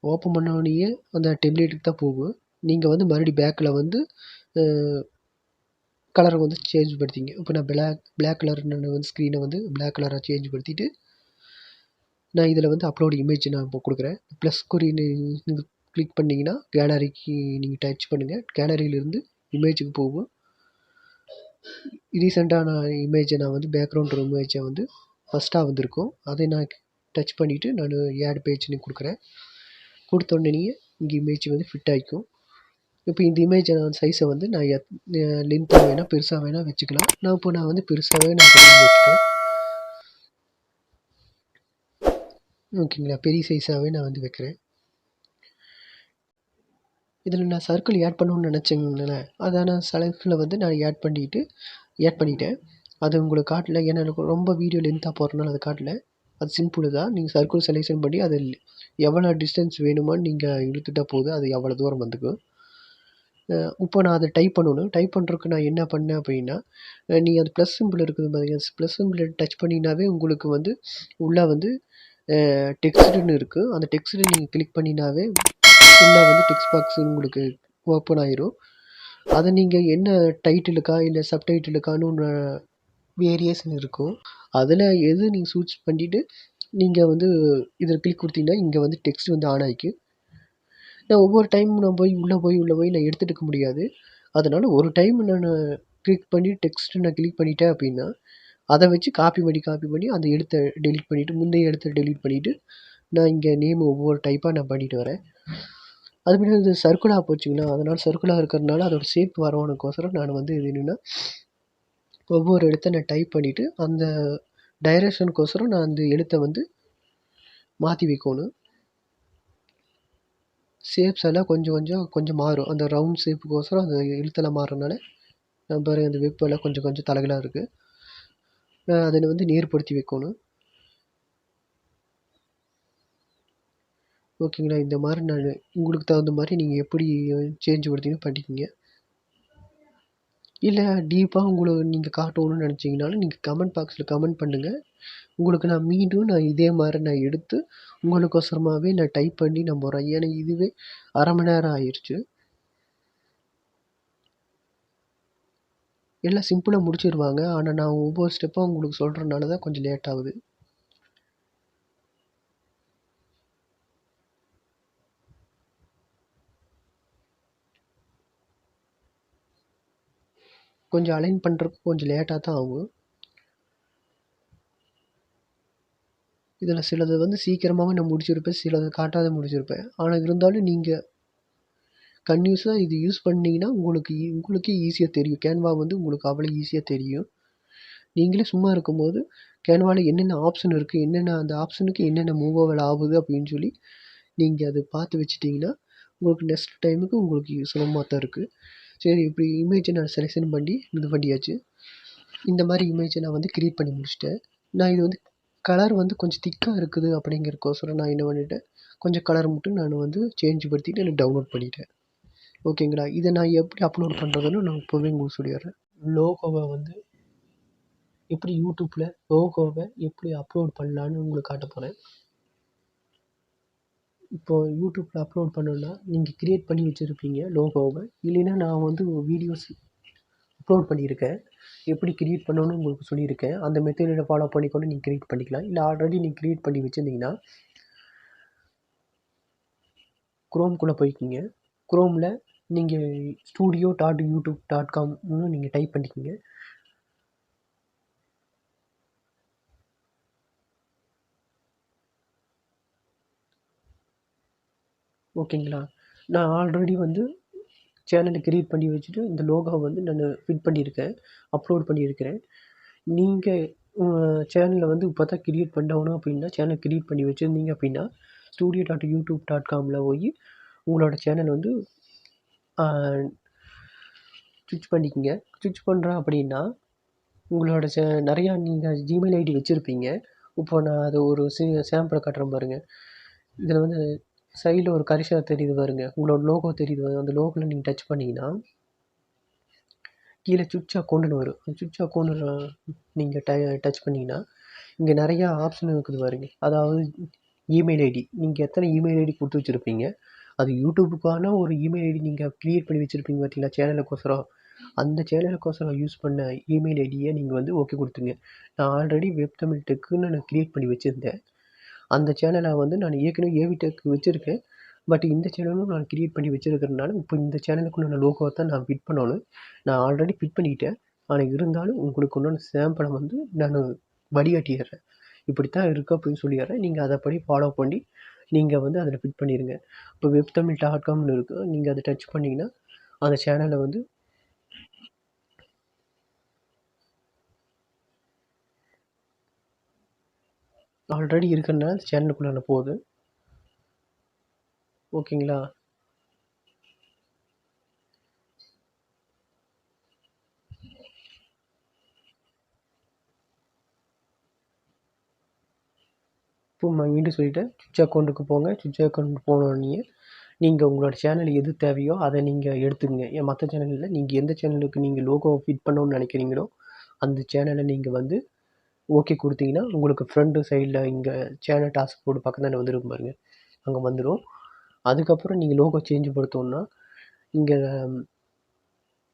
ஓப்பன் பண்ணோடனேயே அந்த டெம்ப்ளேட்டுக்கு தான் போகும். நீங்கள் வந்து மறுபடியும் பேக்கில் வந்து கலரை வந்து சேஞ்ச் படுத்திங்க. இப்போ நான் பிளாக் கலர் நான் வந்து ஸ்க்ரீனை வந்து பிளாக் கலராக சேஞ்ச் படுத்திட்டு நான் இதில் வந்து அப்லோட் இமேஜ் நான் இப்போ கொடுக்குறேன். ப்ளஸ் குறின்னு இது கிளிக் பண்ணிங்கன்னா கேலரிக்கு நீங்கள் டச் பண்ணுங்கள். கேலரியிலேருந்து இமேஜுக்கு போகும். ரீசெண்டான இமேஜை நான் வந்து பேக்ரவுண்ட் இமேஜை வந்து ஃபஸ்ட்டாக வந்திருக்கும். அதை நான் டச் பண்ணிவிட்டு நான் ஆட் பேஜ்னு கொடுக்குறேன். கொடுத்தோடனே இங்கே இமேஜ் வந்து ஃபிட் ஆகிக்கும். இப்போ இந்த இமேஜை நான் சைஸை வந்து நான் லென்த்தாக வேணால் பெருசாக வேணால் வச்சுக்கலாம். நான் வந்து பெருசாகவே நான் வச்சுக்கிறேன். ஓகேங்களா? பெரிய சைஸாகவே நான் வந்து வைக்கிறேன். இதில் நான் சர்க்கிள் ஆட் பண்ணணும்னு நினச்சேங்களேன், அதை நான் செலக்டில் வந்து நான் ஆட் பண்ணிட்டேன். அது உங்களுக்கு காட்டல. ஏன்னா எனக்கு ரொம்ப வீடியோ லென்த்தாக போடுறதுனால அது காட்டல. அது சிம்பிள் தான். நீங்கள் சர்க்கிள் செலெக்ஷன் பண்ணி அது எவ்வளோ டிஸ்டன்ஸ் வேணுமான்னு நீங்கள் இழுத்துட்டா போதும். அது எவ்வளோ தூரம் வந்துக்கும். இப்போ நான் அதை டைப் பண்ணணும். டைப் பண்ணுறதுக்கு நான் என்ன பண்ணேன் அப்படின்னா, நீங்கள் அது ப்ளஸ் சிம்பிள் இருக்குது பார்த்தீங்கன்னா, ப்ளஸ் சிம்பிளை டச் பண்ணினாவே உங்களுக்கு வந்து உள்ளே வந்து டெக்ஸ்ட்டுன்னு இருக்குது. அந்த டெக்ஸ்ட்டை நீங்கள் கிளிக் பண்ணினாவே உள்ளே வந்து டெக்ஸ்ட் பாக்ஸ் உங்களுக்கு ஓப்பன் ஆயிரும். அதை நீங்கள் என்ன டைட்டிலுக்கா இல்லை சப்டைட்டிலுக்கான்னு ஒன்று வேரியேஷன் இருக்கும். அதில் எது நீங்கள் சூஸ் பண்ணிவிட்டு நீங்கள் வந்து இதில் கிளிக் கொடுத்தீங்கன்னா இங்கே வந்து டெக்ஸ்ட் வந்து ஆன் ஆகிக்கும். நான் ஒவ்வொரு டைமும் நான் உள்ளே போய் நான் எடுத்துகிட்டு இருக்க முடியாது. அதனால் ஒரு டைம் நான் கிளிக் பண்ணி டெக்ஸ்ட்டு நான் கிளிக் பண்ணிட்டேன் அப்படின்னா அதை வச்சு காப்பி பண்ணி அந்த எழுத்தை டெலீட் பண்ணிவிட்டு முந்தைய எழுத்தை டெலீட் பண்ணிவிட்டு நான் இங்கே நேம் ஒவ்வொரு டைப்பாக நான் பண்ணிட்டு வரேன். அது முன்னாடி இது சர்க்குலாக போச்சுங்களா, அதனால் சர்க்குலாக இருக்கிறதுனால அதோட ஷேப் வரவனுக்கோசரம் நான் வந்து இது என்னென்னா ஒவ்வொரு எழுத்தை நான் டைப் பண்ணிவிட்டு அந்த டைரெக்ஷனுக்கோசரம் நான் அந்த எழுத்தை வந்து மாற்றி வைக்கணும். ஷேப்ஸ் எல்லாம் கொஞ்சம் மாறும். அந்த ரவுண்ட் ஷேப்புக்கோசரம் அந்த எழுத்தெல்லாம் மாறுறதுனால நான் பாருங்கள் அந்த வெப்பெல்லாம் கொஞ்சம் தலைகளாக இருக்குது. நான் அதை வந்து நேர்படுத்தி வைக்கணும். ஓகேங்களா? இந்த மாதிரி நான் உங்களுக்கு தகுந்த மாதிரி நீங்கள் எப்படி சேஞ்ச் படுத்தினோ பண்ணிக்கோங்க. இல்லை டீப்பாக உங்களுக்கு நீங்கள் காட்டணும்னு நினச்சிங்கனாலும் நீங்கள் கமெண்ட் பாக்ஸில் கமெண்ட் பண்ணுங்கள். உங்களுக்கு நான் மீண்டும் இதே மாதிரி நான் எடுத்து உங்களுக்கோசரமாகவே நான் டைப் பண்ணி நான் போகிறேன். ஏன்னா இதுவே அரை மணி நேரம் ஆயிடுச்சு. எல்லாம் சிம்பிளாக முடிச்சிடுவாங்க. ஆனால் நான் ஒவ்வொரு ஸ்டெப்பாக உங்களுக்கு சொல்கிறனால தான் கொஞ்சம் லேட் ஆகுது. கொஞ்சம் அலைன் பண்ணுறதுக்கு கொஞ்சம் லேட்டாக தான் ஆகும். இதில் சிலது வந்து சீக்கிரமாகவே நான் முடிச்சிருப்பேன், சிலது காட்டாத முடிச்சிருப்பேன். ஆனால் இருந்தாலும் நீங்கள் கன்டினியூஸாக இது யூஸ் பண்ணிங்கன்னா உங்களுக்கே ஈஸியாக தெரியும். கேன்வா வந்து உங்களுக்கு அவ்வளோ ஈஸியாக தெரியும். நீங்களே சும்மா இருக்கும்போது கேன்வாவில் என்னென்ன ஆப்ஷன் இருக்குது, அந்த ஆப்ஷனுக்கு என்னென்ன மூவபிள் ஆகுது அப்படின்னு சொல்லி நீங்கள் அதை பார்த்து வச்சுட்டிங்கன்னா உங்களுக்கு நெக்ஸ்ட் டைமுக்கு உங்களுக்கு சுலபமாக தான் இருக்குது. சரி, இப்படி இமேஜை நான் செலெக்ஷன் பண்ணி இது பண்ணியாச்சு. இந்த மாதிரி இமேஜை நான் வந்து க்ரியேட் பண்ணி முடிச்சிட்டேன். நான் இது வந்து கலர் வந்து கொஞ்சம் திக்காக இருக்குது அப்படிங்கிறதுக்கோசரம் நான் என்ன பண்ணிட்டேன், கொஞ்சம் கலர் மட்டும் நான் வந்து சேஞ்ச் படுத்திட்டு எனக்கு டவுன்லோட் பண்ணிட்டேன். ஓகேங்களா? இதை நான் எப்படி அப்லோட் பண்ணுறதுன்னு நான் இப்போவே உங்களுக்கு சொல்லிடுறேன். லோகோவை வந்து எப்படி யூடியூப்பில் லோகோவை எப்படி அப்லோட் பண்ணலான்னு உங்களுக்கு காட்ட போகிறேன். இப்போது யூடியூப்பில் அப்லோட் பண்ணணுன்னா நீங்கள் க்ரியேட் பண்ணி வச்சுருப்பீங்க லோகோவை. இல்லைன்னா நான் வந்து வீடியோஸ் அப்லோட் பண்ணியிருக்கேன். எப்படி க்ரியேட் பண்ணணும்னு உங்களுக்கு சொல்லியிருக்கேன். அந்த மெத்தேடை ஃபாலோ பண்ணி கூட நீங்கள் க்ரியேட் பண்ணிக்கலாம். இல்லை ஆல்ரெடி நீங்கள் க்ரியேட் பண்ணி வச்சுருந்தீங்கன்னா குரோம்குள்ளே போய்க்கிங்க. குரோமில் நீங்கள் studio.youtube.comனு நீங்கள் டைப் பண்ணிக்கோங்க. ஓகேங்களா. நான் ஆல்ரெடி வந்து சேனலை கிரியேட் பண்ணி வச்சுட்டு இந்த லோகோவை வந்து நான் ஃபிட் பண்ணியிருக்கேன், அப்லோட் பண்ணியிருக்கிறேன். நீங்கள் சேனலை வந்து இப்போ தான் கிரியேட் பண்ணணும் அப்படின்னா, சேனல் கிரியேட் பண்ணி வச்சுருந்தீங்க அப்படின்னா, studio.youtube.comல போய் உங்களோட சேனல் வந்து ஸ்விட்ச் பண்ணிக்கங்க. ஸ்விட்ச் பண்ணுறேன் அப்படின்னா உங்களோட நிறையா நீங்கள் ஜிமெயில் ஐடி வச்சுருப்பீங்க. இப்போ நான் அது ஒரு சாம்பிளை காட்டுறேன் பாருங்கள். இதில் வந்து சைடில் ஒரு கரிசல் தெரியுது பாருங்க, உங்களோட லோகோ தெரியுது. அந்த லோகோவில் நீங்கள் டச் பண்ணிங்கன்னா கீழே சுவிட்ச் அக்கௌண்ட்டுன்னு வரும். அந்த சுவிட்ச் அக்கௌண்ட்டில் நீங்கள் டச் பண்ணிங்கன்னா இங்கே நிறையா ஆப்ஷன் இருக்குது பாருங்க. அதாவது இமெயில் ஐடி, நீங்கள் எத்தனை இமெயில் ஐடி கொடுத்து வச்சுருப்பீங்க, அது யூடியூபுக்கான ஒரு இமெயில் ஐடி நீங்கள் க்ரியேட் பண்ணி வச்சுருப்பீங்க பார்த்தீங்களா சேனலுக்கோசரம். அந்த சேனலுக்கோசரம் யூஸ் பண்ண இமெயில் ஐடியை நீங்கள் வந்து ஓகே கொடுத்துருங்க. நான் ஆல்ரெடி வெப் தமிழ் டெக்குன்னு நான் க்ரியேட் பண்ணி வச்சுருந்தேன். அந்த சேனலை வந்து நான் ஏற்கனவே ஏவி டெக் வச்சுருக்கேன். பட் இந்த சேனலும் நான் க்ரியேட் பண்ணி வச்சுருக்கிறதுனால இப்போ இந்த சேனலுக்குண்டான லோகோவை தான் நான் ஃபிட் பண்ணணும். நான் ஆல்ரெடி ஃபிட் பண்ணிக்கிட்டேன். ஆனால் இருந்தாலும் உங்களுக்கு உண்டான சாம்பிளை வந்து நான் வடிகட்டிடுறேன். இப்படித்தான் இருக்குது அப்படின்னு சொல்லிடுறேன். நீங்கள் அதைப்படி ஃபாலோ பண்ணி நீங்கள் வந்து அதில் ஃபிட் பண்ணிடுங்க. இப்போ webtamil.comனு இருக்குது, நீங்கள் அதை டச் பண்ணிங்கன்னா அந்த சேனலை வந்து ஆல்ரெடி இருக்கிறனால அந்த சேனலுக்குள்ளே போகுது. ஓகேங்களா. இப்போ நான் மீண்டும் சொல்லிட்டேன், சுவிட்ச் அக்கௌண்ட்டுக்கு போங்க. சுவிட்ச் அக்கௌண்ட் போனோடனே நீங்கள் உங்களோட சேனல் எது தேவையோ அதை நீங்கள் எடுத்துக்கங்க. ஏன் மற்ற சேனலில் நீங்கள் எந்த சேனலுக்கு நீங்கள் லோகோ ஃபிட் பண்ணணும்னு நினைக்கிறீங்களோ அந்த சேனலை நீங்கள் வந்து ஓகே கொடுத்தீங்கன்னா உங்களுக்கு ஃப்ரண்ட்டு சைடில் இங்கே சேனல் டாஸ்க் போர்டு பக்கத்தாண்ட வந்துருக்கும் பாருங்க, அங்கே வந்துடும். அதுக்கப்புறம் நீங்கள் லோகோ சேஞ்ச் படுத்தோன்னா இங்கே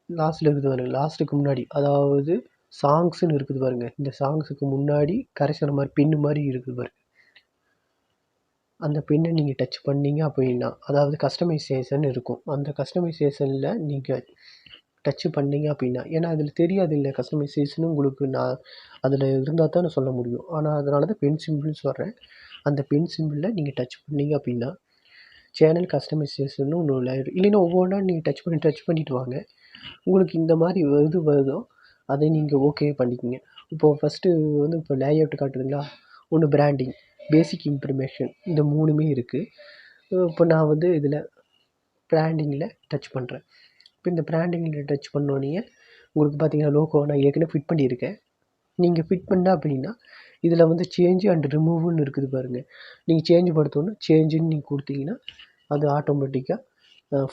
லாஸ்ட்டில் இருக்குது பாருங்க, லாஸ்ட்டுக்கு முன்னாடி அதாவது சாங்ஸ்ன்னு இருக்குது பாருங்க, இந்த சாங்ஸுக்கு முன்னாடி கரைசல் மாதிரி பின்னு மாதிரி இருக்குது பாருங்க, அந்த பின்னை நீங்கள் டச் பண்ணீங்க அப்படின்னா அதாவது கஸ்டமைசேஷன் இருக்கும். அந்த கஸ்டமைசேஷனில் நீங்கள் டச் பண்ணீங்க அப்படின்னா, ஏன்னா அதில் தெரியாது இல்லை கஸ்டமைசேஷனும் உங்களுக்கு, நான் அதில் இருந்தால் தான் நான் சொல்ல முடியும். ஆனால் அதனால தான் பென் சிம்பிள்னு சொல்கிறேன். அந்த பென் சிம்பிளில் நீங்கள் டச் பண்ணீங்க அப்படின்னா சேனல் கஸ்டமைசேஷன்னு ஒன்று லேயர், இல்லைன்னா ஒவ்வொன்றா நீங்கள் டச் பண்ணிட்டு வாங்க. உங்களுக்கு இந்த மாதிரி இது வருதோ அதை நீங்கள் ஓகே பண்ணிக்கோங்க. இப்போது ஃபஸ்ட்டு வந்து இப்போ லேஅவுட் காட்டுதுங்களா, ஒன்று பிராண்டிங், பேசிக் இன்ஃபர்மேஷன், இந்த மூணுமே இருக்குது. இப்போ நான் வந்து இதில் பிராண்டிங்கில் டச் பண்ணுறேன். இப்போ இந்த பிராண்டிங்கில் டச் பண்ணோன்னே உங்களுக்கு பார்த்தீங்கன்னா லோகோ நான் ஏற்கனவே ஃபிட் பண்ணியிருக்கேன். நீங்கள் ஃபிட் பண்ண அப்படின்னா இதில் வந்து சேஞ்சு அண்ட் ரிமூவ்னு இருக்குது பாருங்கள். நீங்கள் சேஞ்ச் படுத்தோன்னா சேஞ்சுன்னு நீங்கள் கொடுத்தீங்கன்னா அது ஆட்டோமேட்டிக்காக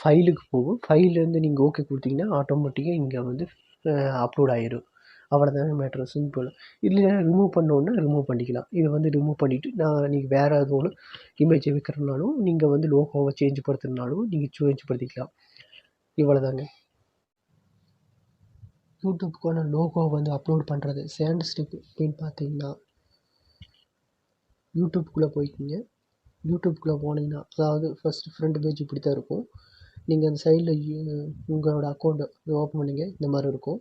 ஃபைலுக்கு போகும். ஃபைல்லேருந்து நீங்கள் ஓகே கொடுத்தீங்கன்னா ஆட்டோமேட்டிக்காக இங்கே வந்து அப்லோட் ஆயிடும். அவ்வளோதாங்க மேட்ரு, சிம்பிள். இல்லைன்னா ரிமூவ் பண்ணோன்னா ரிமூவ் பண்ணிக்கலாம். இதை வந்து ரிமூவ் பண்ணிவிட்டு நீங்கள் வேறு எது ஒன்று இமேஜை வைக்கிறதுனாலும் நீங்கள் வந்து லோகோவை சேஞ்ச் படுத்துறதுனாலும் நீங்கள் சேஞ்ச் படுத்திக்கலாம். இவ்வளோதாங்க. யூடியூப்புக்கான லோகோ வந்து அப்லோட் பண்ணுறது செகண்ட் ஸ்டெப் அப்படின்னு பார்த்தீங்கன்னா, யூடியூப்குள்ளே போய்க்கிங்க. யூடியூப்குள்ளே போனீங்கன்னா அதாவது ஃபஸ்ட்டு ஃப்ரண்ட் பேஜ் இப்படி தான் இருக்கும். நீங்கள் அந்த சைடில் உங்களோட அக்கௌண்ட்டை ஓப்பன் பண்ணிங்க, இந்த மாதிரி இருக்கும்.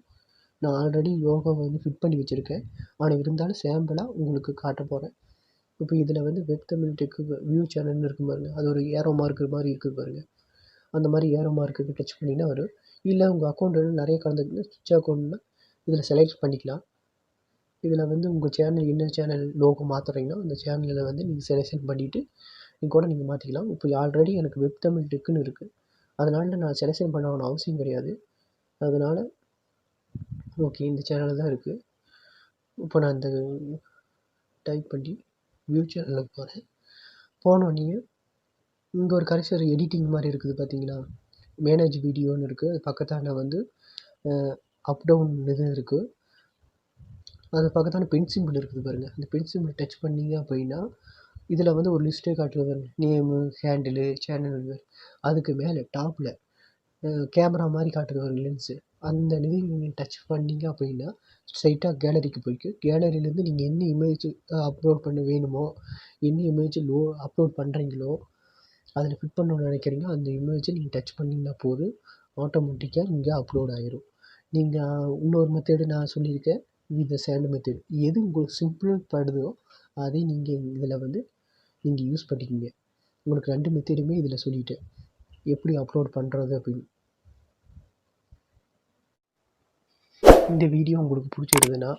நான் ஆல்ரெடி யோகாவை வந்து ஃபிட் பண்ணி வச்சுருக்கேன். ஆனால் இருந்தாலும் சாம்பிளாக உங்களுக்கு காட்ட போகிறேன். இப்போ இதில் வந்து வெப் தமிழ் டெக்கு வியூ சேனல்னு இருக்கும் பாருங்கள், அது ஒரு ஏரோ மார்க்கு மாதிரி இருக்குது பாருங்கள். அந்த மாதிரி ஏரோ மார்க்குக்கு டச் பண்ணிங்கன்னா வரும். இல்லை உங்கள் அக்கௌண்ட் வந்து நிறைய கலந்துக்குன்னு சுவிட்ச் அக்கௌண்ட்னா இதில் செலக்ட் பண்ணிக்கலாம். இதில் வந்து உங்கள் சேனல் என்ன சேனல் லோகோ மாற்றுறீங்கன்னா அந்த சேனலில் வந்து நீங்கள் செலெக்ஷன் பண்ணிவிட்டு கூட நீங்கள் மாற்றிக்கலாம். இப்போ ஆல்ரெடி எனக்கு வெப் தமிழ் டெக்குன்னு இருக்குது, அதனால் நான் செலெக்ஷன் பண்ண அவசியம் கிடையாது. அதனால் ஓகே இந்த சேனல் தான் இருக்குது. இப்போ நான் இந்த டைப் பண்ணி வியூ சேனலில் போகிறேன். போனோடனே இங்கே ஒரு கர்சர் எடிட்டிங் மாதிரி இருக்குது பார்த்தீங்களா, மேனேஜ் வீடியோன்னு இருக்குது. அது பக்கத்தாண்ட வந்து அப் டவுன் இது இருக்குது. அது பக்கத்தாண்ட பென் சிம்பிள் இருக்குது பாருங்கள். அந்த பென் சிம்பிள் டச் பண்ணீங்க அப்படின்னா இதில் வந்து ஒரு லிஸ்ட்டே காட்டுது பாருங்கள், நேமு, ஹேண்டிலு, சேனல். அதுக்கு மேலே டாப்பில் கேமரா மாதிரி காட்டுது பாருங்கள் லென்ஸு. அந்த இது நீங்கள் டச் பண்ணீங்க அப்படின்னா ஸ்ட்ரைட்டாக கேலரிக்கு போய்க்கு. கேலரியிலேருந்து நீங்கள் என்ன இமேஜ் அப்லோட் பண்ண வேணுமோ, என்ன இமேஜ் அப்லோட் பண்ணுறீங்களோ, அதில் ஃபிட் பண்ணணும்னு நினைக்கிறீங்களோ அந்த இமேஜை நீங்கள் டச் பண்ணிங்கன்னா போதும், ஆட்டோமேட்டிக்காக இங்கே அப்லோட் ஆயிரும். நீங்கள் இன்னொரு மெத்தேடு நான் சொல்லியிருக்கேன், வித் சேண்ட் மெத்தேடு. எது உங்களுக்கு சிம்பிள் படுதோ அதை நீங்கள் இதில் வந்து நீங்கள் யூஸ் பண்ணிக்கிங்க. உங்களுக்கு 2 மெத்தேடுமே இதில் சொல்லிட்டேன், எப்படி அப்லோட் பண்ணுறது அப்படின்னு. இந்த வீடியோ உங்களுக்கு பிடிச்சிருந்ததுன்னா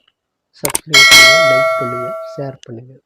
சப்ஸ்கிரைப் பண்ணுங்கள், லைக் பண்ணுங்கள், ஷேர் பண்ணுங்கள்.